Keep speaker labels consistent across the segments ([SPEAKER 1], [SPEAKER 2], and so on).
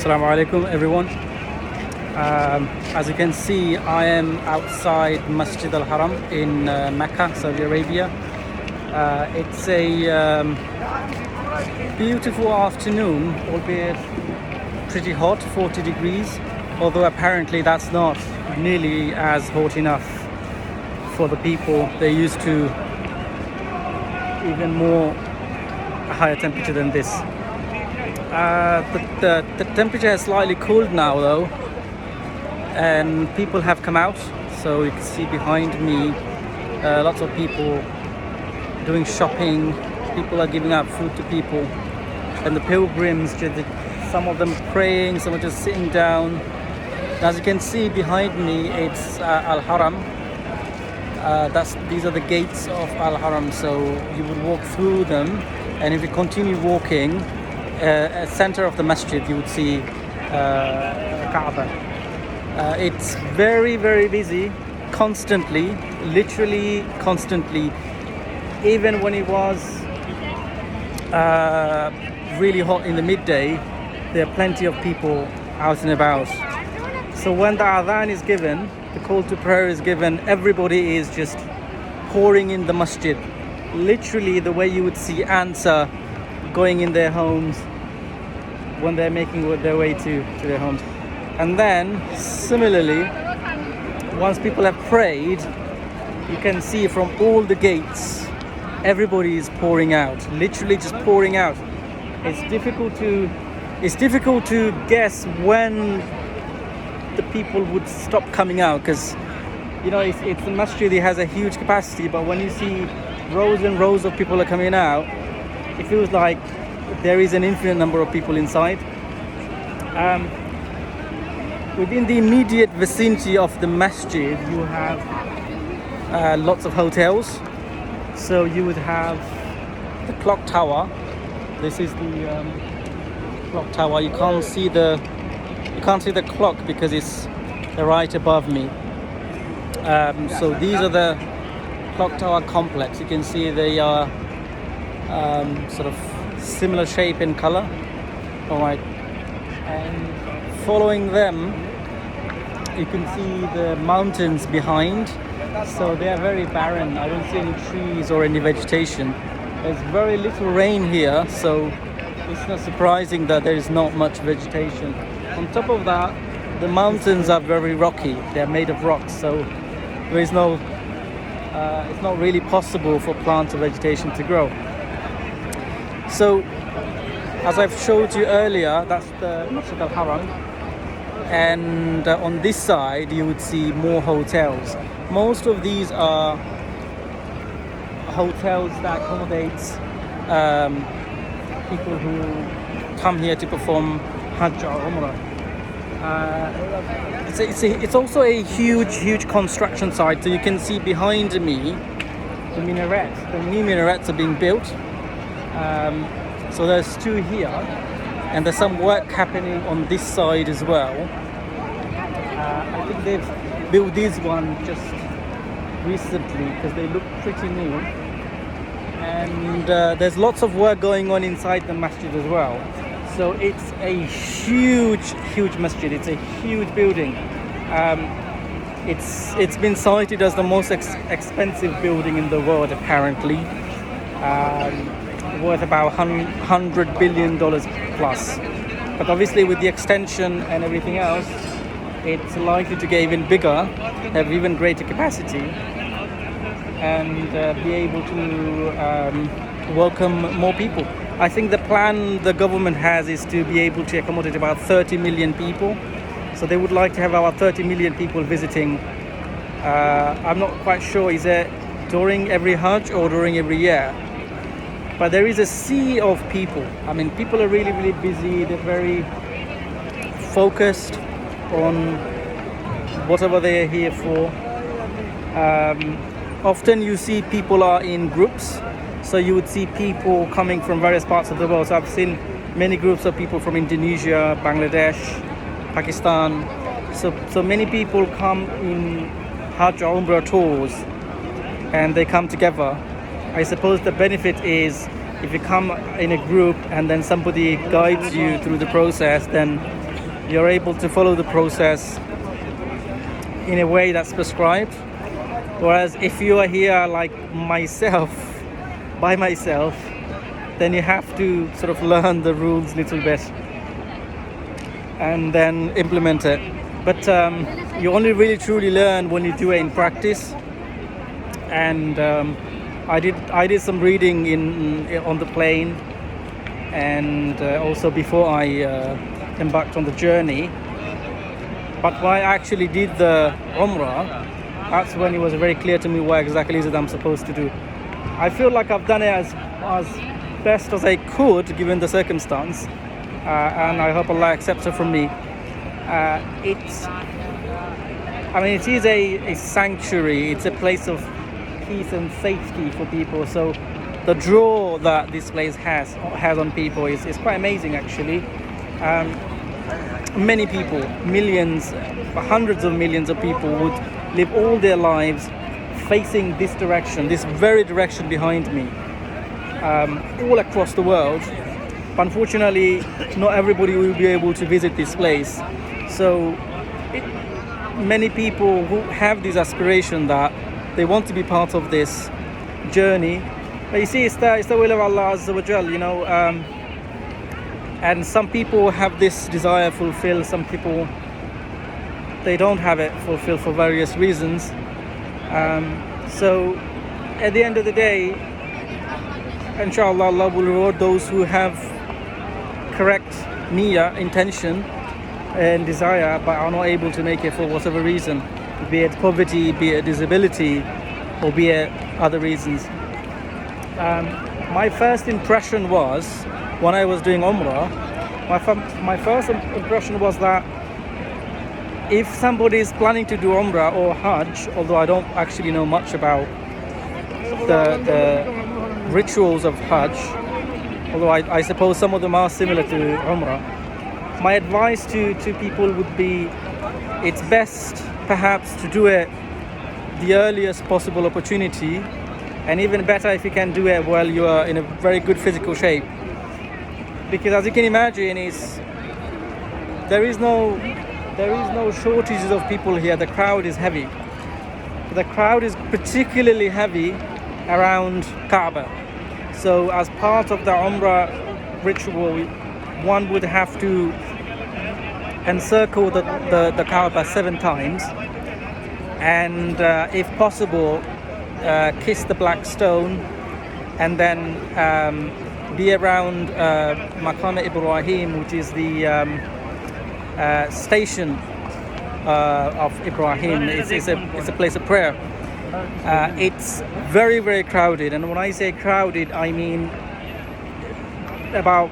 [SPEAKER 1] Assalamu alaikum everyone. As you can see, I am outside Masjid al-Haram in Mecca, Saudi Arabia. It's a beautiful afternoon, albeit pretty hot, 40 degrees, although apparently that's not nearly as hot enough for the people. They're used to even more higher temperature than this. The temperature has slightly cooled now though, and people have come out, so you can see behind me lots of people doing shopping. People are giving out food to people, and the pilgrims, some of them praying, some are just sitting down. As you can see behind me, it's Al-Haram. These are the gates of Al-Haram, so you would walk through them, and if you continue walking, at center of the masjid, you would see Kaaba. It's very, very busy, constantly, literally constantly. Even when it was really hot in the midday, there are plenty of people out and about. So when the adhan is given, the call to prayer is given, everybody is just pouring in the masjid. Literally the way you would see ants are going in their homes when they're making their way to their homes. And then similarly, once people have prayed, you can see from all the gates, everybody is pouring out, literally just pouring out. It's difficult to guess when the people would stop coming out, because it's a masjid, it has a huge capacity, but when you see rows and rows of people are coming out, it feels like there is an infinite number of people inside. Within the immediate vicinity of the masjid, you have lots of hotels. So you would have the clock tower. This is the clock tower. You can't see the clock because it's right above me. So these are the clock tower complex. You can see they are sort of similar shape and color. All right, and following them, you can see the mountains behind. So they are very barren. I don't see any trees or any vegetation. There's very little rain here, so it's not surprising that there is not much vegetation. On top of that, the mountains are very rocky. They're made of rocks, so there is no it's not really possible for plants or vegetation to grow. So as I've showed you earlier, that's the Masjid al-Haram, and on this side you would see more hotels. Most of these are hotels that accommodate people who come here to perform Hajj or Umrah. It's also a huge construction site. So you can see behind me the minarets. The new minarets are being built. So there's two here, and there's some work happening on this side as well. I think they've built this one just recently because they look pretty new, and there's lots of work going on inside the masjid as well. So it's a huge masjid. It's a huge building. It's been cited as the most expensive building in the world, apparently, worth about $100 billion plus. But obviously with the extension and everything else, it's likely to get even bigger, have even greater capacity, and be able to welcome more people. I think the plan the government has is to be able to accommodate about 30 million people. So they would like to have about 30 million people visiting. I'm not quite sure, is it during every Hajj or during every year? But there is a sea of people. I mean, people are really busy. They're very focused on whatever they are here for. Often you see people are in groups. So you would see people coming from various parts of the world. So I've seen many groups of people from Indonesia, Bangladesh, Pakistan. So many people come in Hajj or Umrah tours, and they come together. I suppose the benefit is if you come in a group and then somebody guides you through the process, then you're able to follow the process in a way that's prescribed. Whereas if you are here like myself, by myself, then you have to sort of learn the rules a little bit and then implement it. But you only really truly learn when you do it in practice. And I did some reading on the plane, and also before I embarked on the journey. But when I actually did the Umrah, that's when it was very clear to me what exactly is it I'm supposed to do. I feel like I've done it as best as I could given the circumstance, and I hope Allah accepts it from me. It is a sanctuary. It's a place of peace and safety for people. So the draw that this place has on people is quite amazing, actually. Many people, millions, hundreds of millions of people would live all their lives facing this direction, this very direction behind me, all across the world. But unfortunately, not everybody will be able to visit this place. So many people who have this aspiration that they want to be part of this journey. But you see, it's the will of Allah Azza wa Jal, and some people have this desire fulfilled, some people, they don't have it fulfilled for various reasons. So at the end of the day, inshallah, Allah will reward those who have correct niyyah, intention and desire, but are not able to make it for whatever reason, be it poverty, be it disability, or be it other reasons. My first impression was, when I was doing Umrah, my first impression was that if somebody is planning to do Umrah or Hajj, although I don't actually know much about the rituals of Hajj, although I suppose some of them are similar to Umrah, my advice to people would be, it's best perhaps to do it the earliest possible opportunity, and even better if you can do it while you are in a very good physical shape. Because as you can imagine, there is no shortages of people here. The crowd is heavy. The crowd is particularly heavy around Kaaba. So as part of the Umrah ritual, one would have to encircle the Kaaba 7 times, and if possible, kiss the black stone, and then be around Maqam Ibrahim, which is the station of Ibrahim. It's a place of prayer. It's very, very crowded, and when I say crowded, I mean about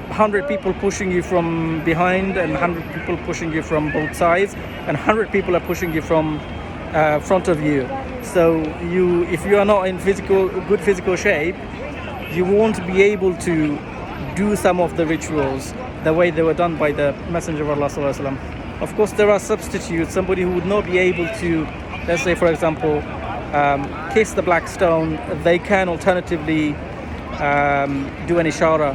[SPEAKER 1] 100 people pushing you from behind, and 100 people pushing you from both sides, and 100 people are pushing you from front of you. So if you are not in good physical shape, you won't be able to do some of the rituals the way they were done by the Messenger of Allah Sallallahu Alaihi Wasallam. Of course, there are substitutes. Somebody who would not be able to, let's say, for example, kiss the black stone, they can alternatively do an ishara.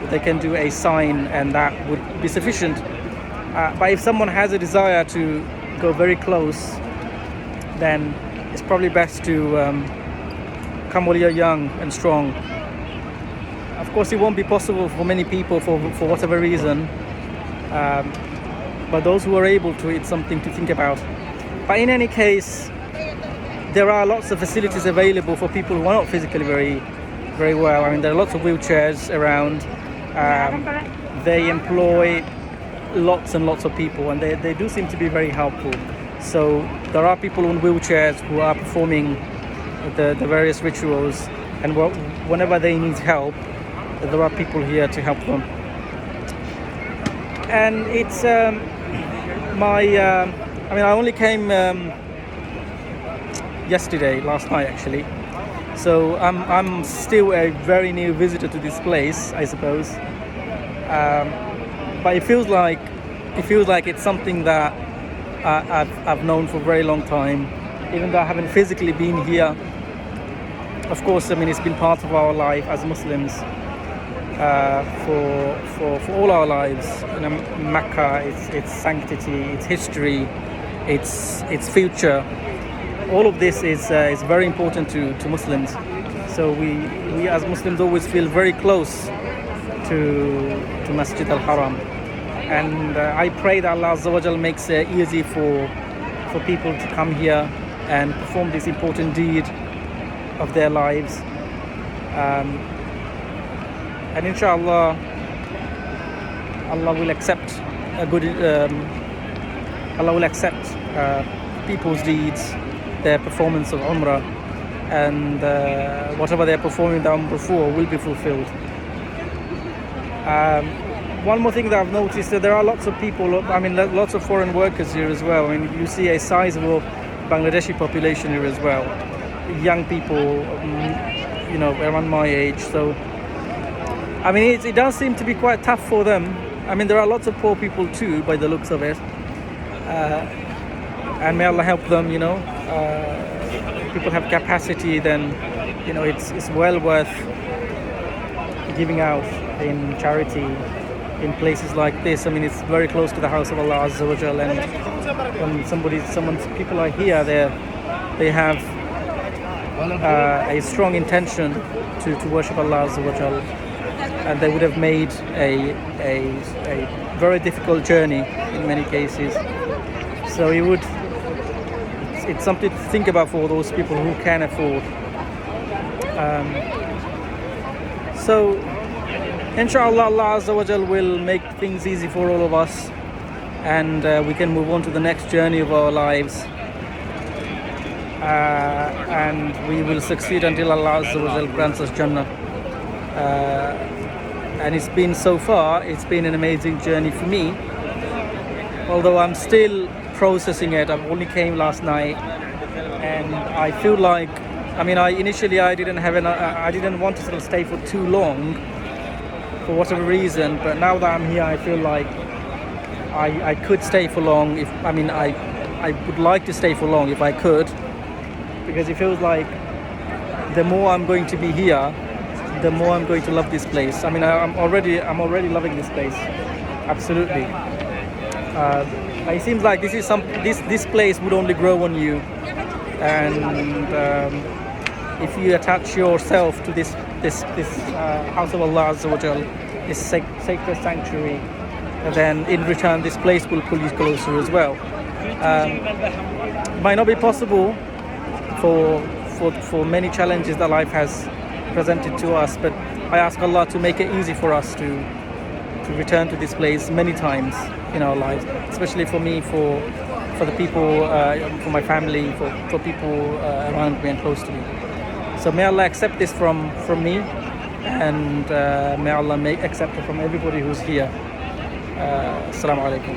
[SPEAKER 1] They can do a sign, and that would be sufficient. But if someone has a desire to go very close, then it's probably best to come while you're young and strong. Of course, it won't be possible for many people for whatever reason, but those who are able to, it's something to think about. But in any case, there are lots of facilities available for people who are not physically very, very well. I mean, there are lots of wheelchairs around. They employ lots and lots of people, and they do seem to be very helpful. So there are people in wheelchairs who are performing the various rituals, and whenever they need help, there are people here to help them. And it's I only came last night actually. So I'm still a very new visitor to this place, I suppose. But it feels like it's something that I've known for a very long time, even though I haven't physically been here. Of course, I mean, it's been part of our life as Muslims for all our lives. You know, Mecca, its sanctity, its history, its future. All of this is very important to Muslims. So we as Muslims always feel very close to Masjid al-Haram. And I pray that Allah Azza wa Jal makes it easy for people to come here and perform this important deed of their lives. And inshallah, Allah will accept Allah will accept people's deeds, their performance of Umrah, and whatever they're performing the Umrah for will be fulfilled. One more thing that I've noticed, that there are lots of people, lots of foreign workers here as well. I mean, you see a sizable Bangladeshi population here as well. Young people, around my age. So, I mean, it does seem to be quite tough for them. I mean, there are lots of poor people too, by the looks of it. And may Allah help them, people have capacity, then, it's well worth giving out in charity in places like this. I mean, it's very close to the house of Allah Azza wa Jal, and when people are here, they have a strong intention to worship Allah Azza wa Jal, and they would have made a very difficult journey in many cases. So it's something to think about for those people who can afford. So inshallah, Allah Azza wa Jal will make things easy for all of us, and we can move on to the next journey of our lives, and we will succeed until Allah Azza wa Jal grants us Jannah. And it's been an amazing journey for me, although I'm still processing it. I only came last night, and I feel like, initially I didn't want to sort of stay for too long for whatever reason, but now that I'm here, I feel like I could stay for long. I would like to stay for long if I could, because it feels like the more I'm going to be here, the more I'm going to love this place. I'm already loving this place, absolutely. It seems like this place would only grow on you, and if you attach yourself to this house of Allah Azza wa Jal, this sacred sanctuary, then in return this place will pull you closer as well. It might not be possible for many challenges that life has presented to us, but I ask Allah to make it easy for us to return to this place many times in our lives, especially for me, for the people, for my family, for people around me and close to me. So may Allah accept this from me, and may Allah accept it from everybody who's here. Assalamu alaikum.